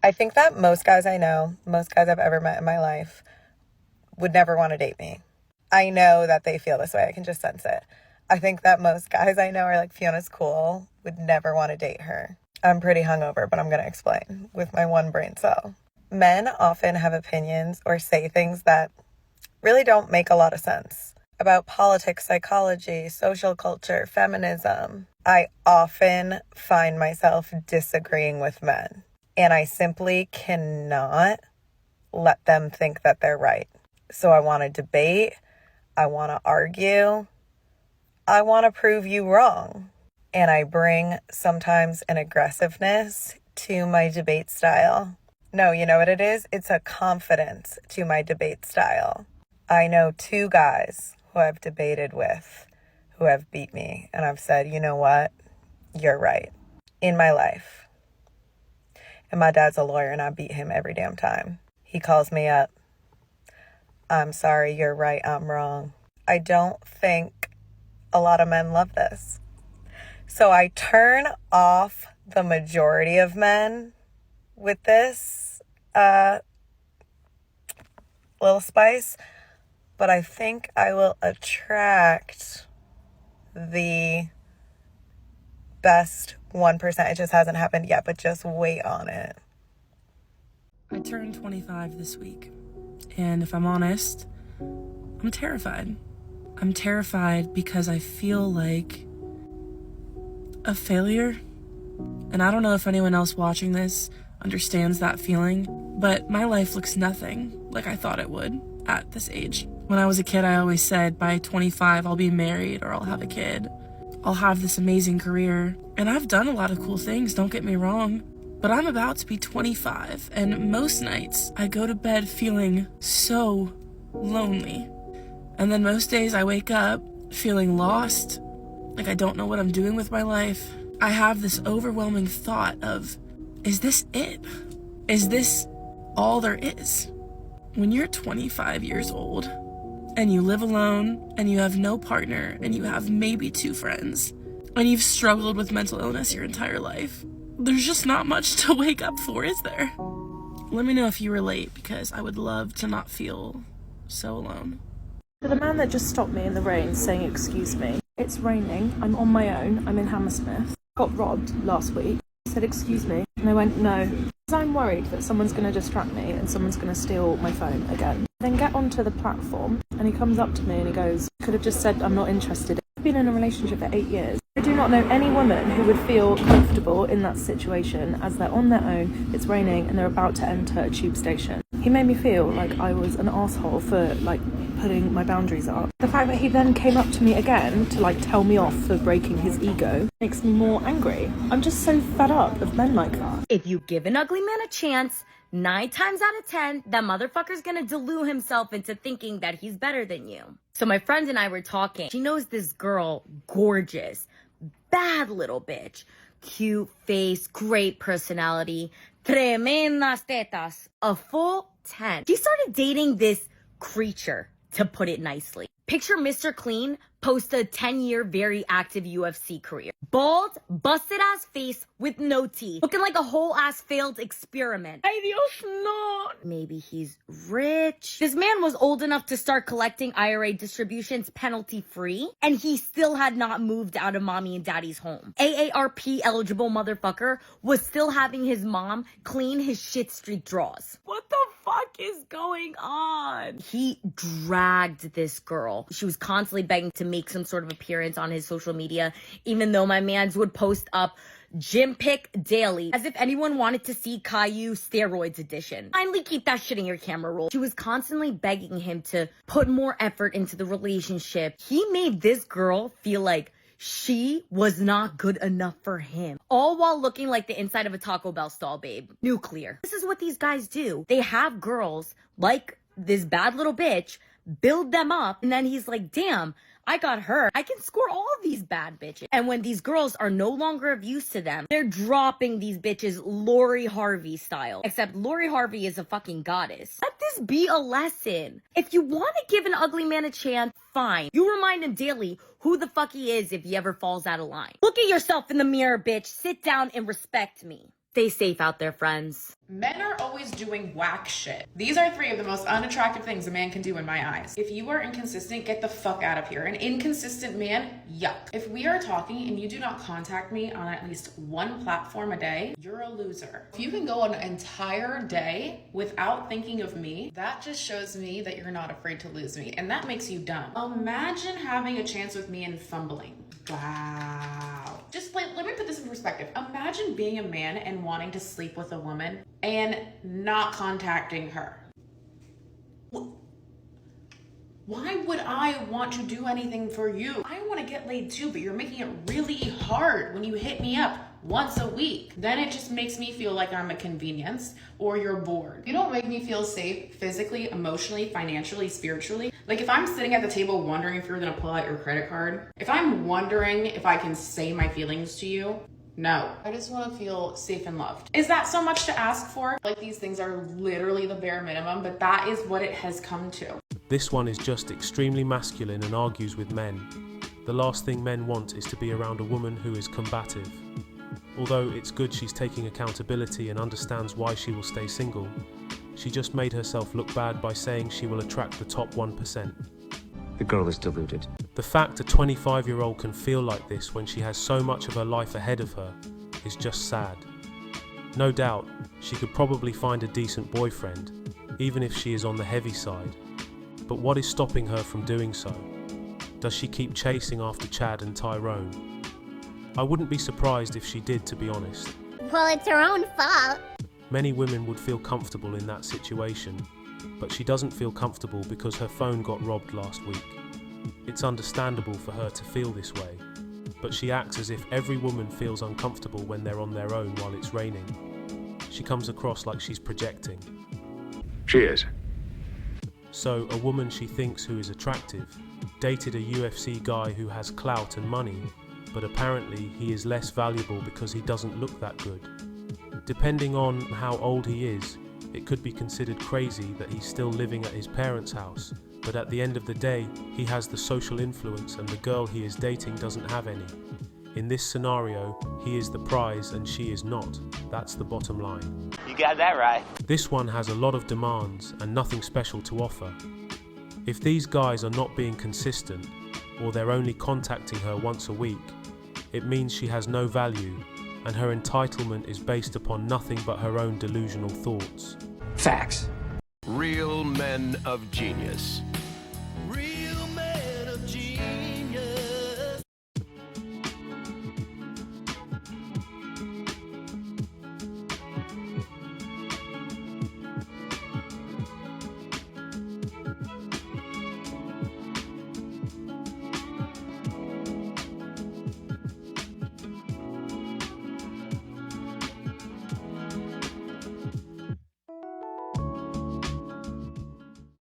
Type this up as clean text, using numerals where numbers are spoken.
I think that most guys I know, most guys I've ever met in my life, would never want to date me. I know that they feel this way. I can just sense it. I think that most guys I know are like, Fiona's cool, would never want to date her. I'm pretty hungover, but I'm going to explain with my one brain cell. Men often have opinions or say things that really don't make a lot of sense about politics, psychology, social culture, feminism. I often find myself disagreeing with men, and I simply cannot let them think that they're right. So I want to debate. I want to argue. I want to prove you wrong. And I bring sometimes an aggressiveness to my debate style. No, you know what it is? It's a confidence to my debate style. I know 2 guys who I've debated with who have beat me. And I've said, you know what? You're right. In my life. And my dad's a lawyer and I beat him every damn time. He calls me up. I'm sorry, you're right, I'm wrong. I don't think a lot of men love this. So I turn off the majority of men with this little spice, but I think I will attract the best 1%. It just hasn't happened yet, but just wait on it. I turned 25 this week, and if I'm honest, I'm terrified. I'm terrified because I feel like a failure. And I don't know if anyone else watching this understands that feeling, but my life looks nothing like I thought it would at this age. When I was a kid, I always said by 25, I'll be married or I'll have a kid. I'll have this amazing career. And I've done a lot of cool things, don't get me wrong. But I'm about to be 25, and most nights I go to bed feeling so lonely. And then most days I wake up feeling lost, like I don't know what I'm doing with my life. I have this overwhelming thought of, is this it? Is this all there is? When you're 25 years old and you live alone and you have no partner and you have maybe 2 friends and you've struggled with mental illness your entire life, there's just not much to wake up for, is there? Let me know if you relate, because I would love to not feel so alone. To the man that just stopped me in the rain saying, excuse me, it's raining, I'm on my own, I'm in Hammersmith, got robbed last week, he said, excuse me, and I went, no, because I'm worried that someone's going to distract me and someone's going to steal my phone again. Then get onto the platform, and he comes up to me and he goes, could have just said I'm not interested. I've been in a relationship for 8 years. I do not know any woman who would feel comfortable in that situation as they're on their own, it's raining, and they're about to enter a tube station. He made me feel like I was an asshole for, putting my boundaries up. The fact that he then came up to me again to, tell me off for breaking his ego makes me more angry. I'm just so fed up of men like that. If you give an ugly man a chance, 9 times out of 10, that motherfucker's gonna delude himself into thinking that he's better than you. So my friend and I were talking. She knows this girl, gorgeous, bad little bitch, cute face, great personality, tremendas tetas, a full 10. She started dating this creature, to put it nicely. Picture Mr. Clean post a 10-year very active UFC career. Bald, busted ass face with no teeth. Looking like a whole ass failed experiment. Ay Dios, no. Maybe he's rich. This man was old enough to start collecting IRA distributions penalty free, and he still had not moved out of mommy and daddy's home. AARP eligible motherfucker was still having his mom clean his shit streak drawers. What the fuck is going on? He dragged this girl. She was constantly begging to make some sort of appearance on his social media, even though my mans would post up gym pic daily, as if anyone wanted to see Caillou steroids edition. Finally keep that shit in your camera roll. She was constantly begging him to put more effort into the relationship. He made this girl feel like she was not good enough for him, all while looking like the inside of a Taco Bell stall, babe. Nuclear. This is what these guys do. They have girls like this bad little bitch, build them up, and then he's like, damn, I got her. I can score all of these bad bitches. And when these girls are no longer of use to them, they're dropping these bitches Lori Harvey style. Except Lori Harvey is a fucking goddess. Let this be a lesson. If you want to give an ugly man a chance, fine. You remind him daily who the fuck he is if he ever falls out of line. Look at yourself in the mirror, bitch. Sit down and respect me. Stay safe out there, friends. Men are always doing whack shit. These are 3 of the most unattractive things a man can do in my eyes. If you are inconsistent, get the fuck out of here. An inconsistent man, yuck. If we are talking and you do not contact me on at least 1 platform a day, you're a loser. If you can go an entire day without thinking of me, that just shows me that you're not afraid to lose me, and that makes you dumb. Imagine having a chance with me and fumbling. Wow. Just let me put this in perspective. Imagine being a man and wanting to sleep with a woman and not contacting her. Why would I want to do anything for you? I want to get laid too, but you're making it really hard when you hit me up once a week. Then it just makes me feel like I'm a convenience or you're bored. You don't make me feel safe physically, emotionally, financially, spiritually. Like if I'm sitting at the table wondering if you're gonna pull out your credit card, if I'm wondering if I can say my feelings to you, no. I just want to feel safe and loved. Is that so much to ask for? Like these things are literally the bare minimum, but that is what it has come to. This one is just extremely masculine and argues with men. The last thing men want is to be around a woman who is combative. Although it's good she's taking accountability and understands why she will stay single, she just made herself look bad by saying she will attract the top 1%. The girl is deluded. The fact a 25-year-old can feel like this when she has so much of her life ahead of her is just sad. No doubt, she could probably find a decent boyfriend, even if she is on the heavy side. But what is stopping her from doing so? Does she keep chasing after Chad and Tyrone? I wouldn't be surprised if she did, to be honest. Well, it's her own fault. Many women would feel comfortable in that situation, but she doesn't feel comfortable because her phone got robbed last week. It's understandable for her to feel this way, but she acts as if every woman feels uncomfortable when they're on their own while it's raining. She comes across like she's projecting. She is. So, a woman she thinks who is attractive dated a UFC guy who has clout and money, but apparently he is less valuable because he doesn't look that good. Depending on how old he is, it could be considered crazy that he's still living at his parents' house, but at the end of the day, he has the social influence and the girl he is dating doesn't have any. In this scenario, he is the prize and she is not. That's the bottom line. You got that right. This one has a lot of demands and nothing special to offer. If these guys are not being consistent, or they're only contacting her once a week, it means she has no value, and her entitlement is based upon nothing but her own delusional thoughts. Facts. Real men of genius.